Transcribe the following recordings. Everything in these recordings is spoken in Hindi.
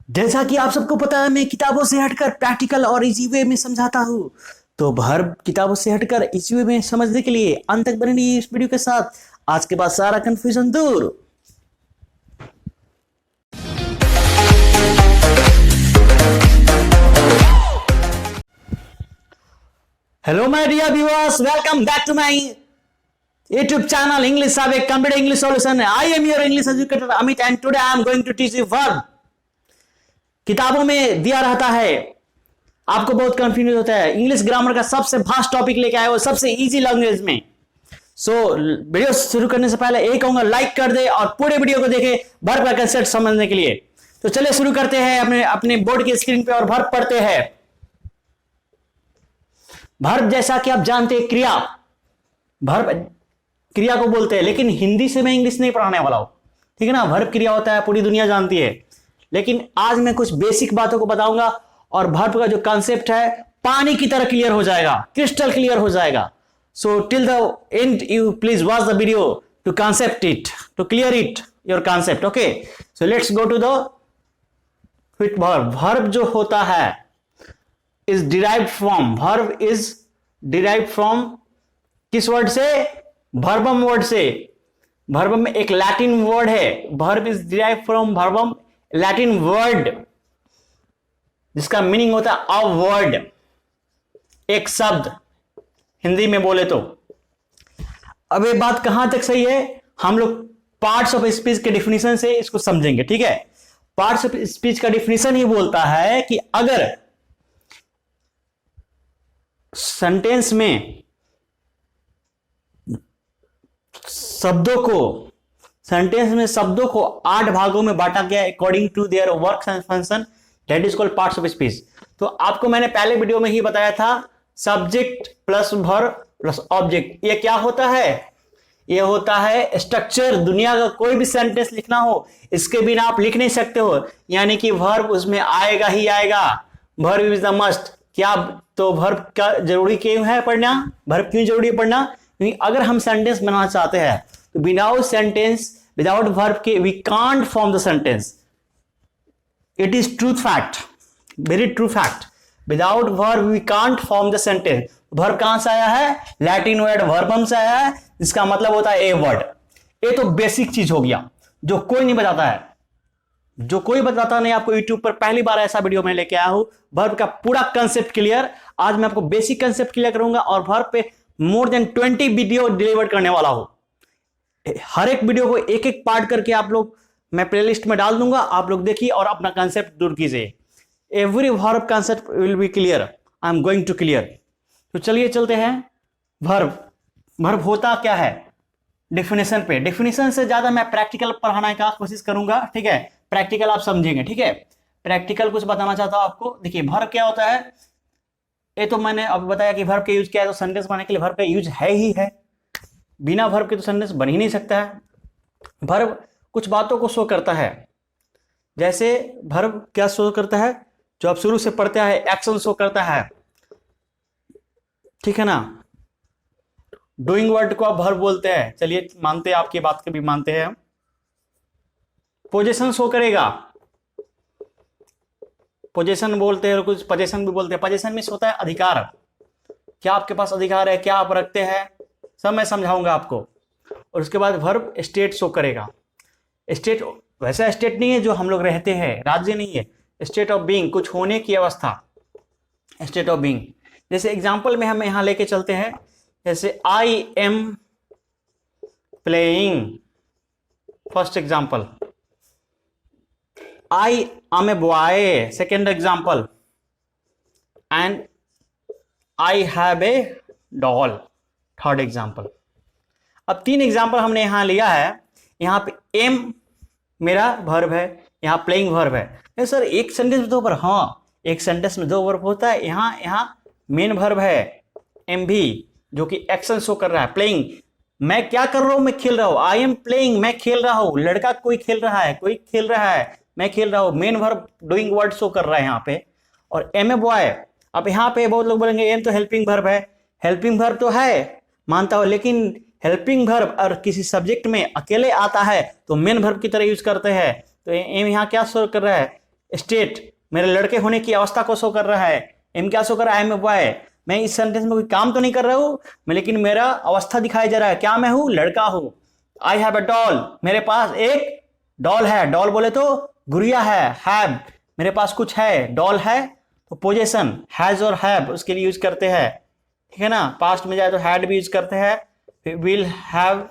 जैसा कि आप सबको पता है, मैं किताबों से हटकर प्रैक्टिकल और इजी वे में समझाता हूँ। तो वर्ब किताबों से हटकर इजी वे में समझने के लिए अंत तक बने रहिए इस वीडियो के साथ। आज के बाद सारा कंफ्यूजन दूर। Hello my dear viewers, welcome back to my YouTube channel English Sabe Computer English Solution. I am your English educator Amit and today I am going to teach you verb. किताबों में दिया रहता है, आपको बहुत कंफ्यूज होता है। इंग्लिश ग्रामर का सबसे फास्ट टॉपिक लेके आए हो, सबसे इजी लैंग्वेज में। वीडियो शुरू करने से पहले एक कहूंगा, लाइक कर दे और पूरे वीडियो को देखे वर्ब का कंसेप्ट समझने के लिए। तो चलिए शुरू करते हैं अपने अपने बोर्ड की स्क्रीन पे और वर्ब पढ़ते हैं। वर्ब जैसा कि आप जानते हैं क्रिया, वर्ब क्रिया को बोलते हैं, लेकिन हिंदी से मैं इंग्लिश नहीं पढ़ाने वाला हूं, ठीक है ना। वर्ब क्रिया होता है, पूरी दुनिया जानती है, लेकिन आज मैं कुछ बेसिक बातों को बताऊंगा और वर्ब का जो कॉन्सेप्ट है पानी की तरह क्लियर हो जाएगा, क्रिस्टल क्लियर हो जाएगा। So till the end you please watch the video to concept it, to clear it your concept. Okay, so let's go to the verb. Verb जो होता है is derived from, verb is derived from किस वर्ड से? वर्बम वर्ड से। वर्बम में एक लैटिन वर्ड है, verb is derived from verbum, Latin word जिसका मीनिंग होता है अ वर्ड, एक शब्द हिंदी में बोले तो। अब ये बात कहां तक सही है, हम लोग पार्ट्स ऑफ स्पीच के डिफिनीशन से इसको समझेंगे, ठीक है। पार्ट्स ऑफ स्पीच का डिफिनीशन ही बोलता है कि अगर सेंटेंस में शब्दों को 8 भागों में बांटा गया according to their work and function, that is called parts of speech. तो आपको मैंने पहले वीडियो में ही बताया था, subject plus verb plus object, ये क्या होता है? ये होता है स्ट्रक्चर। दुनिया का कोई भी सेंटेंस लिखना हो, इसके बिना आप लिख नहीं सकते हो, यानी कि वर्ब उसमें आएगा ही आएगा। Verb is the must. क्या तो वर्ब का जरूरी क्यों है पढ़ना? वर्ब क्यों जरूरी है पढ़ना? क्योंकि अगर हम सेंटेंस बनाना चाहते हैं तो विदाउट सेंटेंस, विदाउट वर्ब के we can't form the sentence. It is truth fact, very true fact. Without verb we can't form the sentence. Verb कहां से आया है? लैटिन वर्ड वर्बम से आया है, जिसका मतलब होता है ए वर्ड। ये तो बेसिक चीज हो गया जो कोई नहीं बताता है, जो कोई बताता नहीं। आपको यूट्यूब पर पहली बार ऐसा वीडियो मैं लेके आया हूं, वर्ब का पूरा कंसेप्ट क्लियर। आज मैं आपको बेसिक कंसेप्ट क्लियर करूंगा और वर्ब पे मोर देन 20 वीडियो डिलीवर करने वाला हूं। हर एक वीडियो को एक एक पार्ट करके आप लोग मैं प्लेलिस्ट में डाल दूंगा, आप लोग देखिए और अपना कंसेप्ट दूर कीजिए। Every verb concept will be clear, I am going to clear. तो चलिए चलते हैं वर्ब। वर्ब होता क्या है डिफिनेशन पे। डिफिनेशन से ज्यादा मैं प्रैक्टिकल पढ़ाने का कोशिश करूंगा, ठीक है। प्रैक्टिकल आप समझेंगे, ठीक है। प्रैक्टिकल कुछ बताना चाहता हूं आपको। देखिए वर्ब क्या होता है, ये तो मैंने अब बताया कि वर्ब का यूज क्या है। तो सेंटेंस बनाने के लिए वर्ब का यूज है ही है, बिना वर्ब के तो सेंटेंस बन ही नहीं सकता है। वर्ब कुछ बातों को शो करता है, जैसे वर्ब क्या शो करता है, जो आप शुरू से पढ़ते हैं, एक्शन शो करता है, ठीक है ना। डूइंग वर्ड को आप वर्ब बोलते हैं, चलिए मानते हैं, आपकी बात को भी मानते हैं। पोजीशन शो करेगा, पोजीशन बोलते हैं, कुछ पोजीशन भी बोलते हैं। पोजीशन में होता है अधिकार, क्या आपके पास अधिकार है, क्या आप रखते हैं, सब मैं समझाऊंगा आपको। और उसके बाद वर्ब स्टेट शो करेगा। स्टेट वैसा स्टेट नहीं है जो हम लोग रहते हैं, राज्य नहीं है। स्टेट ऑफ बीइंग, कुछ होने की अवस्था, स्टेट ऑफ बीइंग। जैसे एग्जांपल में हम यहां लेके चलते हैं, जैसे आई am playing, first example. I am a boy, second example, and I have a doll, third example। अब 3 एग्जाम्पल हमने यहां लिया है। यहां पे एम मेरा वर्ब है, यहां प्लेइंग वर्ब है। सर एक सेंटेंस में 2 वर्ब? हाँ, एक सेंटेंस में 2 वर्ब होता है। यहां मेन वर्ब है एम भी, जो कि एक्शन शो कर रहा है। प्लेइंग, मैं क्या कर रहा हूं? मैं खेल रहा हूं। आई एम प्लेइंग, मैं खेल रहा हूं। लड़का कोई खेल रहा है, कोई खेल रहा है, मैं खेल रहा हूं। Main verb doing word show कर रहा है यहाँ पे। और एम ए बॉय, अब यहाँ पे बहुत लोग बोलेंगे एम तो हेल्पिंग वर्ब है। हेल्पिंग वर्ब तो है, मानता हूं, लेकिन हेल्पिंग वर्ब और किसी सब्जेक्ट में अकेले आता है तो मेन वर्ब की तरह यूज करते हैं। तो एम यहाँ क्या शो कर रहा है? स्टेट मेरे लड़के होने की अवस्था को शो कर रहा है। एम क्या शो कर रहा है? I am a boy. मैं इस सेंटेंस में कोई काम तो नहीं कर रहा हूं मैं, लेकिन मेरा अवस्था दिखाया जा रहा है, क्या मैं हूं? लड़का हूं। आई हैव अ डॉल, मेरे पास एक डॉल है। डॉल बोले तो गुड़िया है। हैव, मेरे पास कुछ है। डॉल है तो पोजेशन हैज और हैव उसके लिए यूज करते हैं, ठीक है ना। पास्ट में जाए तो हैड भी यूज करते हैं, विल हैव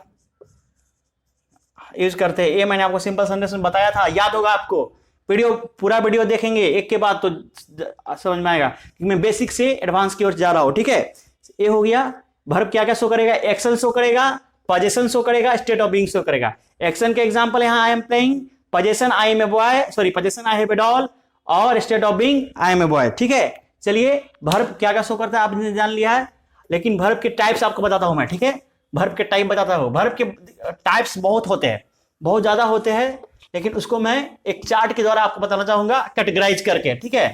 यूज करते हैं। ये मैंने आपको सिंपल सेंटेंस में बताया था, याद होगा आपको। वीडियो पूरा वीडियो देखेंगे एक के बाद तो समझ में आएगा कि मैं बेसिक से एडवांस की ओर जा रहा हूं, ठीक है। ये हो गया। वर्ब क्या क्या शो करेगा? एक्शन शो करेगा, पोजेशन शो करेगा, स्टेट ऑफ बीइंग शो करेगा। एक्शन के एग्जांपल यहां I am playing, possession I am a boy, sorry possession I have a doll, और state of being I am a boy, ठीक है। चलिए वर्ब क्या क्या शो करता है आपने जान लिया है, लेकिन वर्ब के टाइप्स आपको बताता हूं मैं, ठीक है। वर्ब के टाइप बताता हूं। वर्ब के टाइप्स बहुत होते हैं, बहुत ज्यादा होते हैं, लेकिन उसको मैं एक चार्ट के द्वारा आपको बताना चाहूंगा कैटेगराइज करके, ठीक है।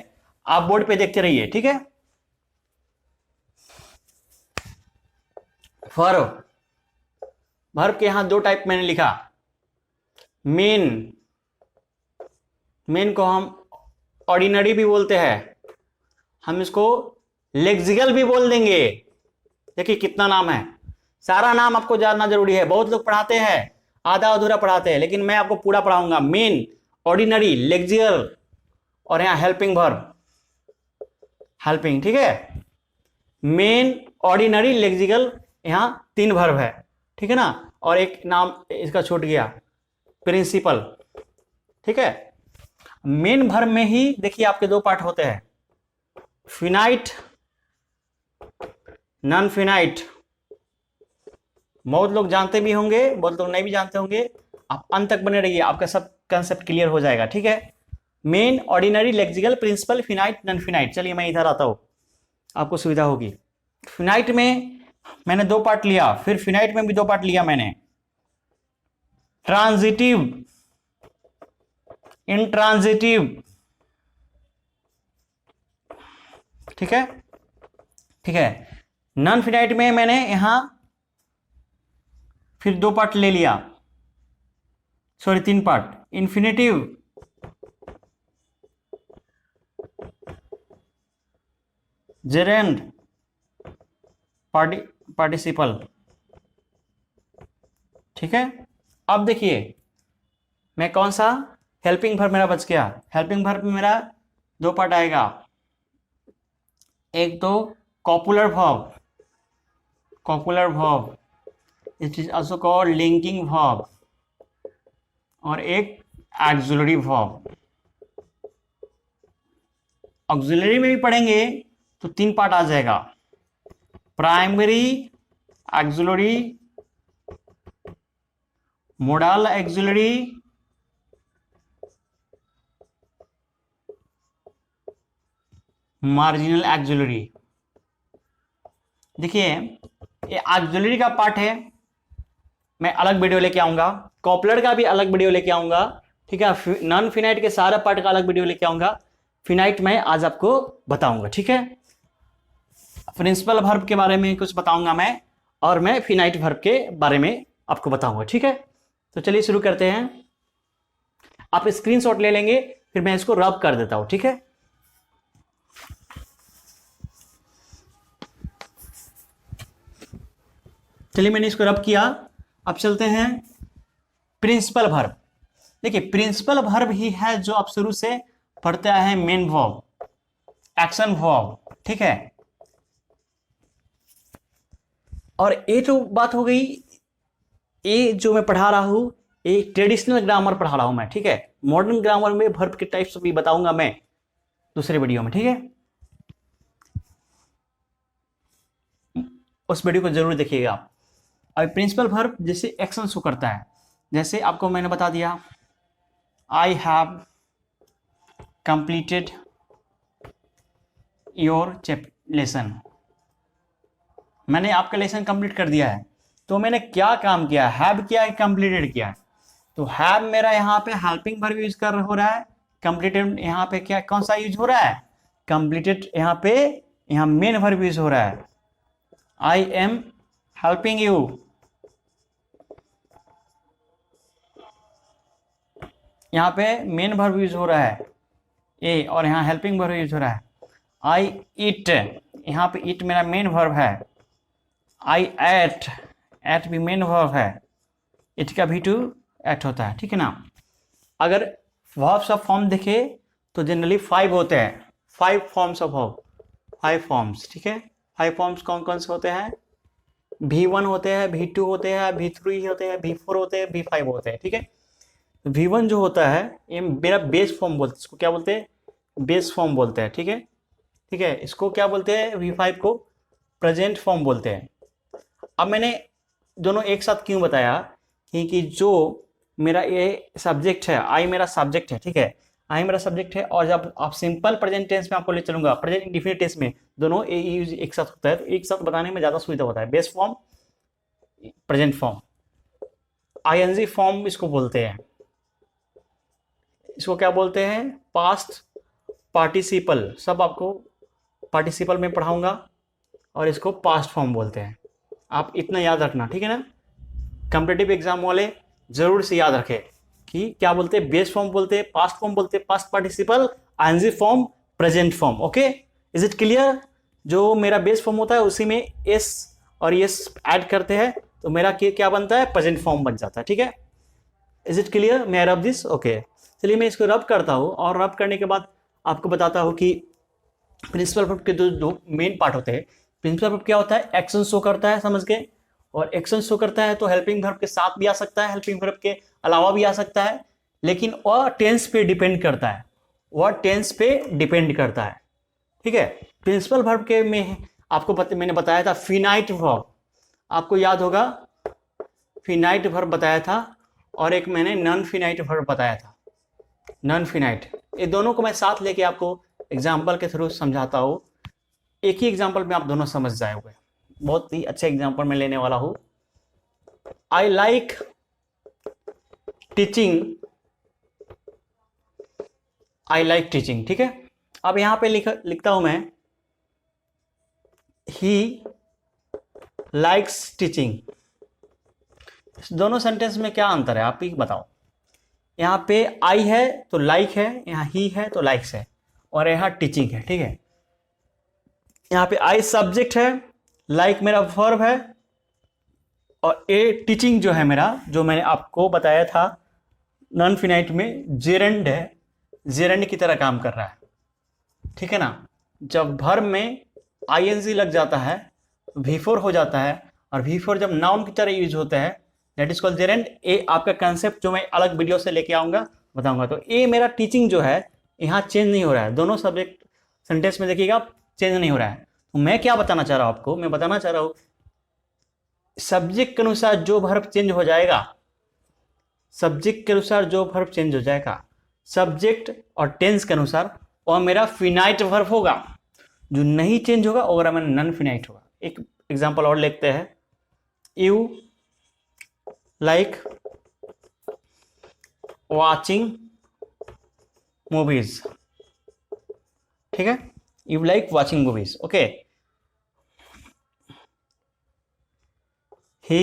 आप बोर्ड पे देखते रहिए, ठीक है। वर्ब, वर्ब के यहां दो टाइप मैंने लिखा। मेन, मेन को हम ऑर्डिनरी भी बोलते हैं, हम इसको लेक्सिकल भी बोल देंगे। देखिए कितना नाम है, सारा नाम आपको जानना जरूरी है। बहुत लोग पढ़ाते हैं, आधा अधूरा पढ़ाते हैं, लेकिन मैं आपको पूरा पढ़ाऊंगा। मेन, ऑर्डिनरी, लेक्सिकल, और यहां हेल्पिंग वर्ब, हेल्पिंग, ठीक है। मेन, ऑर्डिनरी, लेक्सिकल, यहां 3 वर्ब है, ठीक है ना। और एक नाम इसका छूट गया, प्रिंसिपल, ठीक है। मेन वर्ब में ही देखिए आपके 2 पार्ट होते हैं, फिनाइट, नॉन फिनाइट। बहुत लोग जानते भी होंगे, बहुत लोग नहीं भी जानते होंगे। आप अंत तक बने रहिए, आपका सब कंसेप्ट क्लियर हो जाएगा, ठीक है। Main, ordinary, lexical, principal, finite, non finite. चलिए मैं इधर आता हूं, आपको सुविधा होगी। फिनाइट में मैंने 2 पार्ट लिया, फिर फिनाइट में भी 2 पार्ट लिया मैंने। ट्रांजिटिव, इंट्रांजिटिव, ठीक है, ठीक है। नॉन फिनाइट में मैंने यहां फिर 2 पार्ट ले लिया, sorry 3 part. Infinitive, gerund, participle, ठीक है। अब देखिए मैं कौन सा, हेल्पिंग वर्ब मेरा बच गया। हेल्पिंग वर्ब में मेरा 2 पार्ट आएगा, एक तो copular verb, copular verb, it is also called linking verb, और एक ऑक्सिलरी वर्ब। ऑक्सिलरी में भी पढ़ेंगे तो 3 पार्ट आ जाएगा, primary, auxiliary, model auxiliary, marginal auxiliary. देखिए ये ऑक्सिलरी का पार्ट है, मैं अलग वीडियो लेके आऊंगा। कॉपलर का भी अलग वीडियो लेके आऊंगा, ठीक है। नॉन फिनाइट के सारा पार्ट का अलग वीडियो लेके आऊंगा। फिनाइट में आज आपको बताऊंगा, ठीक है। प्रिंसिपल वर्ब के बारे में कुछ बताऊंगा मैं, और मैं फिनाइट वर्ब के बारे में आपको बताऊंगा, ठीक है। तो चलिए शुरू करते हैं। आप स्क्रीनशॉट ले लेंगे, फिर मैं इसको रब कर देता हूं, ठीक है। चलिए मैंने इसको रब किया। अब चलते हैं प्रिंसिपल वर्ब। देखिए प्रिंसिपल वर्ब ही है जो आप शुरू से पढ़ते आए हैं, मेन वर्ब, एक्शन वर्ब, ठीक है। और ये जो बात हो गई, ये जो मैं पढ़ा रहा हूं ये ट्रेडिशनल ग्रामर पढ़ा रहा हूं मैं, ठीक है। मॉडर्न ग्रामर में वर्ब के टाइप्स भी बताऊंगा मैं दूसरे वीडियो में, ठीक है। उस वीडियो को जरूर देखिएगा। अब प्रिंसिपल वर्ब जैसे एक्शन शो करता है, जैसे आपको मैंने बता दिया, I have completed your lesson. मैंने आपका लेसन कंप्लीट कर दिया है, तो मैंने क्या काम किया? हैव किया है, कंप्लीटेड किया है। तो हैव मेरा यहाँ पे हेल्पिंग वर्ब यूज कर हो रहा है, कंप्लीटेड यहाँ पे क्या कौन सा यूज हो रहा है? कंप्लीटेड। यहाँ पे यहाँ मेन वर्ब यूज हो रहा है, आई एम हेल्पिंग यू। यहाँ पे मेन वर्ब यूज हो रहा है, ए, और यहाँ हेल्पिंग वर्ब यूज हो रहा है आई ईट, यहाँ पे ईट मेरा मेन वर्ब है। आई एट, एट भी मेन वर्ब है, इट का भी टू एट होता है, ठीक है ना। अगर वर्ब्स ऑफ फॉर्म देखे तो जनरली 5 होते हैं, 5 फॉर्म्स ऑफ वर्ब, 5 फॉर्म्स, ठीक है। 5 फॉर्म्स कौन कौन से होते हैं? V1 होते हैं, V2 होते हैं, V3 होते हैं, V4 होते हैं, V5 होते हैं, ठीक है। V1 जो होता है ये मेरा बेस फॉर्म बोलते हैं, इसको क्या बोलते हैं? बेस फॉर्म बोलते हैं, ठीक है, ठीक है। इसको क्या बोलते हैं? V5 को प्रेजेंट फॉर्म बोलते हैं। अब मैंने दोनों एक साथ क्यों बताया कि जो मेरा ये सब्जेक्ट है, आई मेरा सब्जेक्ट है, ठीक है, आई मेरा सब्जेक्ट है, और जब आप सिंपल प्रेजेंट टेंस में आपको ले चलूंगा, प्रेजेंट इंडेफिनिट टेंस में दोनों ए यूज एक साथ होता है, तो एक साथ बताने में ज्यादा सुविधा होता है। Base form, present form, ING form इसको बोलते हैं। इसको क्या बोलते हैं? पास्ट पार्टिसिपल, सब आपको पार्टिसिपल में पढ़ाऊंगा, और इसको पास्ट फॉर्म बोलते हैं। आप इतना याद रखना, ठीक है ना। कॉम्पिटिटिव एग्जाम वाले जरूर से याद रखें कि क्या बोलते हैं? बेस फॉर्म बोलते हैं, पास्ट फॉर्म बोलते हैं, past participle, ING form, present form. Okay, is it clear? जो मेरा बेस फॉर्म होता है उसी में एस और एस ऐड करते हैं तो मेरा क्या बनता है? प्रेजेंट फॉर्म बन जाता है, ठीक है। Is it clear? मैं रब दिस, ओके। चलिए मैं इसको रब करता हूँ, और रब करने के बाद आपको बताता हूँ कि प्रिंसिपल वर्ब के दो मेन पार्ट होते हैं। प्रिंसिपल वर्ब क्या होता है? एक्शन शो करता है, समझ गए। और एक्शन शो करता है तो हेल्पिंग वर्ब के साथ भी आ सकता है, हेल्पिंग वर्ब के अलावा भी आ सकता है, लेकिन वह टेंस पे डिपेंड करता है, वह टेंस पे डिपेंड करता है, ठीक है। प्रिंसिपल वर्ब के में आपको मैंने बताया था फिनाइट वर्ब, आपको याद होगा, फिनाइट वर्ब बताया था, और एक मैंने नॉन फिनाइट वर्ब बताया था, नॉन फिनाइट। ये दोनों को मैं साथ लेके आपको एग्जाम्पल के थ्रू समझाता हूँ, एक ही एग्जाम्पल में आप दोनों समझ जाओगे। बहुत ही अच्छे एग्जाम्पल मैं लेने वाला हूं। I like teaching, I like teaching, ठीक है। अब यहां पे लिखता हूं मैं ही लाइक्स टीचिंग। दोनों सेंटेंस में क्या अंतर है आप ही बताओ। यहां पे आई है तो लाइक है, यहां ही है तो लाइक्स है, और यहां टीचिंग है, ठीक है। यहां पे आई सब्जेक्ट है, लाइक मेरा वर्ब है, और ए टीचिंग जो है मेरा, जो मैंने आपको बताया था नॉन फिनाइट में, जेरेंड है, जेरेंड की तरह काम कर रहा है, ठीक है ना। जब वर्ब में आईएनजी लग जाता है V4 हो जाता है, और V4 जब नाउन की तरह यूज होता है दैट इज कॉल्ड जेरेंड। ए आपका कंसेप्ट जो मैं अलग वीडियो से लेके आऊंगा बताऊंगा। तो ए मेरा टीचिंग जो है यहाँ चेंज नहीं हो रहा है, दोनों सब्जेक्ट सेंटेंस में देखिएगा चेंज नहीं हो रहा है। तो मैं क्या बताना चाह रहा हूं आपको? मैं बताना चाह रहा हूं सब्जेक्ट के अनुसार जो वर्ब चेंज हो जाएगा, सब्जेक्ट के अनुसार जो वर्ब चेंज हो जाएगा, सब्जेक्ट और टेंस के अनुसार, वह मेरा फिनाइट वर्ब होगा। जो नहीं चेंज होगा और मेरा नॉन फिनाइट होगा। एक एग्जांपल और लिखते हैं, यू लाइक वाचिंग मूवीज, ठीक है, you like watching movies, okay. He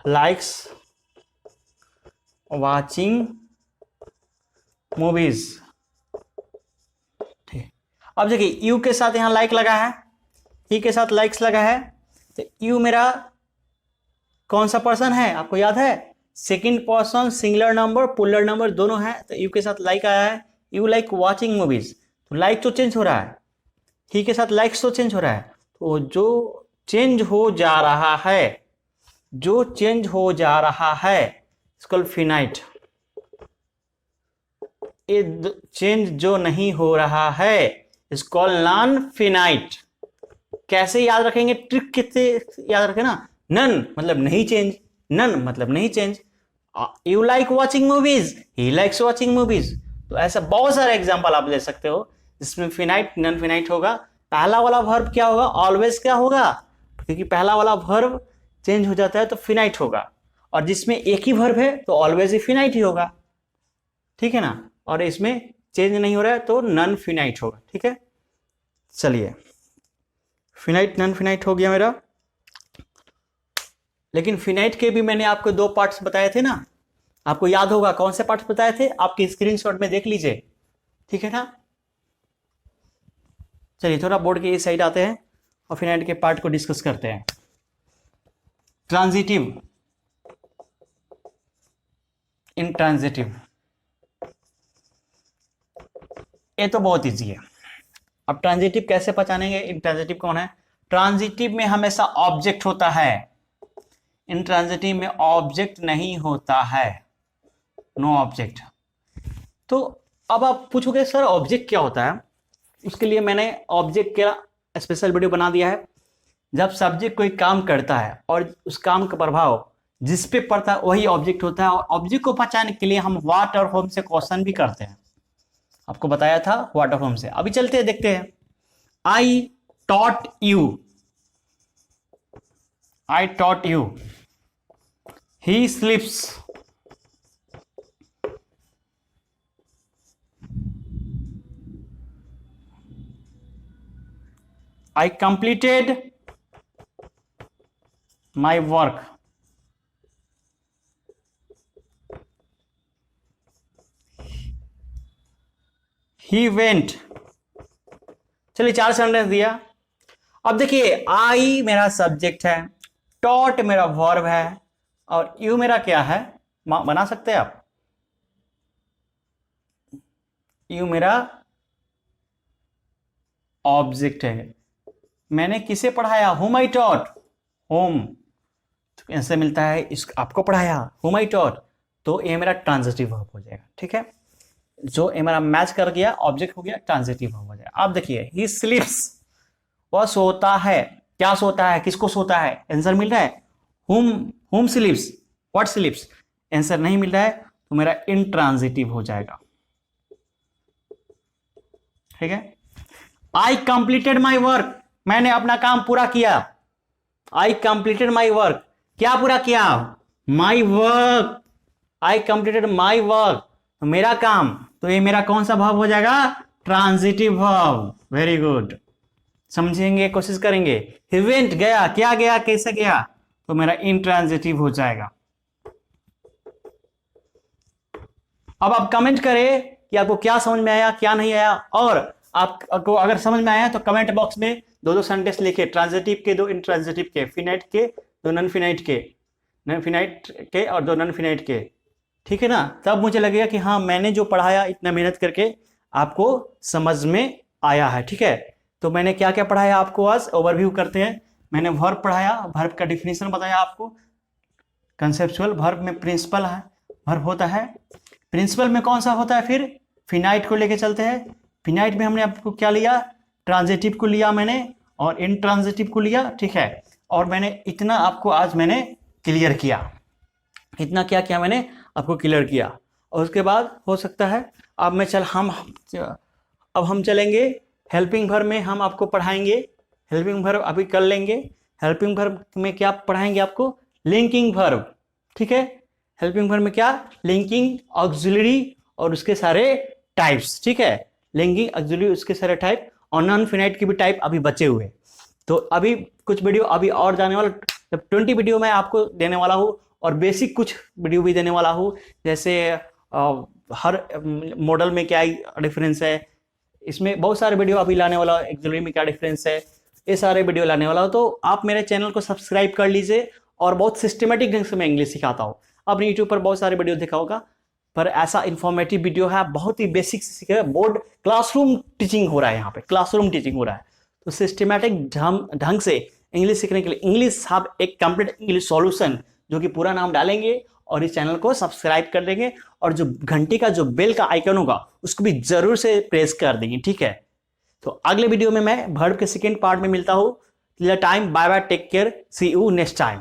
likes watching movies, ठीक। अब देखिए यू के साथ यहां लाइक लगा है, ही के साथ लाइक्स लगा है, तो यू मेरा कौन सा पर्सन है आपको याद है? Second person, singular number, puller number दोनों है, तो यू के साथ लाइक आया है। यू लाइक वाचिंग मूवीज, तो लाइक तो चेंज हो रहा है, ही के साथ लाइक्स तो चेंज हो रहा है। तो जो चेंज हो जा रहा है, जो चेंज हो जा रहा है इसको फिनाइट। ये चेंज जो नहीं हो रहा है इसको नॉन फिनाइट। कैसे याद रखेंगे? ट्रिक कितने याद रखें ना। नन मतलब नहीं चेंज, नन मतलब नहीं change. You like watching movies, he likes watching movies. तो ऐसा बहुत सारे एग्जांपल आप ले सकते हो जिसमें फिनाइट नॉन फिनाइट होगा। पहला वाला वर्ब क्या होगा? ऑलवेज क्या होगा? क्योंकि पहला वाला वर्ब चेंज हो जाता है तो फिनाइट होगा, और जिसमें एक ही वर्ब है तो ऑलवेज ही फिनाइट ही होगा, ठीक है ना। और इसमें चेंज नहीं हो रहा है तो नॉन फिनाइट होगा, ठीक है। चलिए फिनाइट नॉन फिनाइट हो गया मेरा। लेकिन फिनाइट के भी मैंने आपको 2 पार्ट्स बताए थे ना, आपको याद होगा कौन से पार्ट्स बताए थे? आपके स्क्रीनशॉट में देख लीजिए, ठीक है ना। चलिए थोड़ा बोर्ड के इस साइड आते हैं और फिनाइट के पार्ट को डिस्कस करते हैं। ट्रांजिटिव, इंट्रांजिटिव, ये तो बहुत इजी है। अब ट्रांजिटिव कैसे पहचानेंगे, इंट्रांजिटिव कौन है। ट्रांजिटिव में हमेशा ऑब्जेक्ट होता है, इंट्रांजिटिव में ऑब्जेक्ट नहीं होता है, नो ऑब्जेक्ट। तो अब आप पूछोगे सर ऑब्जेक्ट क्या होता है, उसके लिए मैंने ऑब्जेक्ट का स्पेशल वीडियो बना दिया है। जब सब्जेक्ट कोई काम करता है और उस काम का प्रभाव जिस पे पड़ता है वही ऑब्जेक्ट होता है। और ऑब्जेक्ट को पहचानने के लिए हम व्हाट और होम से क्वेश्चन भी करते हैं, आपको बताया था व्हाट और होम से। अभी चलते हैं देखते हैं। I taught you, I taught you, he स्लीप्स, I completed my work, he went। चलिए 4 सेंटेंस दिया। अब देखिए आई मेरा सब्जेक्ट है, टॉट मेरा वर्ब है और यू मेरा क्या है, बना सकते हैं आप, यू मेरा ऑब्जेक्ट है। मैंने किसे पढ़ाया, whom I taught, whom, तो ऐसे मिलता है इस आपको पढ़ाया whom I taught, तो ये मेरा ट्रांजिटिव वर्ब हो जाएगा। ठीक है, जो ये मेरा मैच कर गया ऑब्जेक्ट हो गया, ट्रांजिटिव वर्ब हो जाएगा। आप देखिए he sleeps, वह सोता है, क्या सोता है, किसको सोता है, आंसर मिल रहा है whom sleeps, what sleeps, answer नहीं मिल रहा है तो मेरा इंट्रांजिटिव हो जाएगा। ठीक है, I completed my work, मैंने अपना काम पूरा किया। I completed my work, क्या पूरा किया, my work, I completed my work, तो मेरा काम, तो ये मेरा कौन सा वर्ब हो जाएगा, ट्रांजिटिव वर्ब। वेरी गुड, समझेंगे, कोशिश करेंगे। He went, गया, क्या गया, कैसे गया, तो मेरा इंट्रांजिटिव हो जाएगा। अब आप कमेंट करें कि आपको क्या समझ में आया, क्या नहीं आया, और आपको अगर समझ में आया तो कमेंट बॉक्स में 2 सेंटेंस लिखे, ट्रांजिटिव के, 2 इंट्रांजिटिव के, फिनाइट के, 2 नॉन फिनाइट के, फिनाइट के और 2 नॉन फिनाइट के। ठीक है ना, तब मुझे लगेगा कि हाँ मैंने जो पढ़ाया इतना मेहनत करके आपको समझ में आया है। ठीक है, तो मैंने क्या क्या पढ़ाया आपको, आज ओवरव्यू करते हैं। मैंने वर्ब पढ़ाया, वर्ब का डिफिनेशन बताया आपको, कंसेप्चुअल। वर्ब में प्रिंसिपल है, वर्ब होता है, प्रिंसिपल में कौन सा होता है, फिर फिनाइट को लेके चलते हैं। फिनाइट में हमने आपको क्या लिया, ट्रांजिटिव को लिया मैंने और इंट्रांजिटिव को लिया। ठीक है, और मैंने इतना आपको आज मैंने क्लियर किया, इतना क्या किया मैंने आपको क्लियर किया। और उसके बाद हो सकता है अब हम चलेंगे हेल्पिंग वर्ब में, हम आपको पढ़ाएंगे हेल्पिंग वर्ब, अभी कर लेंगे। हेल्पिंग वर्ब में क्या पढ़ाएंगे आपको, लिंकिंग वर्ब। ठीक है, हेल्पिंग वर्ब में क्या, लिंकिंग, ऑक्सिलरी और उसके सारे टाइप्स। ठीक है, लिंकिंग, ऑक्सिलरी, उसके सारे टाइप, और नॉन फिनाइट की भी टाइप अभी बचे हुए। तो अभी कुछ वीडियो अभी और जाने वाला, 20 वीडियो मैं आपको देने वाला हूँ और बेसिक कुछ वीडियो भी देने वाला हूँ, जैसे हर मॉडल में क्या डिफरेंस है, इसमें बहुत सारे वीडियो अभी लाने वाला हूँ, ऑक्सिलरी में क्या डिफरेंस है, ये सारे वीडियो लाने वाला हूँ। तो आप मेरे चैनल को सब्सक्राइब कर लीजिए, और बहुत सिस्टमेटिक ढंग से मैं इंग्लिश सिखाता हूँ। आपने यूट्यूब पर बहुत सारे वीडियो देखा होगा, पर ऐसा इंफॉर्मेटिव वीडियो है, बहुत ही बेसिक से सीखे, बोर्ड क्लासरूम टीचिंग हो रहा है, यहाँ पे क्लासरूम टीचिंग हो रहा है। तो सिस्टमैटिक ढंग से इंग्लिश सीखने के लिए इंग्लिश हब, एक कंप्लीट इंग्लिश सॉल्यूशन, जो कि पूरा नाम डालेंगे और इस चैनल को सब्सक्राइब कर देंगे, और जो घंटी का जो बेल का आइकन होगा उसको भी जरूर से प्रेस कर देंगे। ठीक है, तो अगले वीडियो में मैं वर्ब के सेकेंड पार्ट में मिलता हूँ। Time, bye bye, take care, see you next time.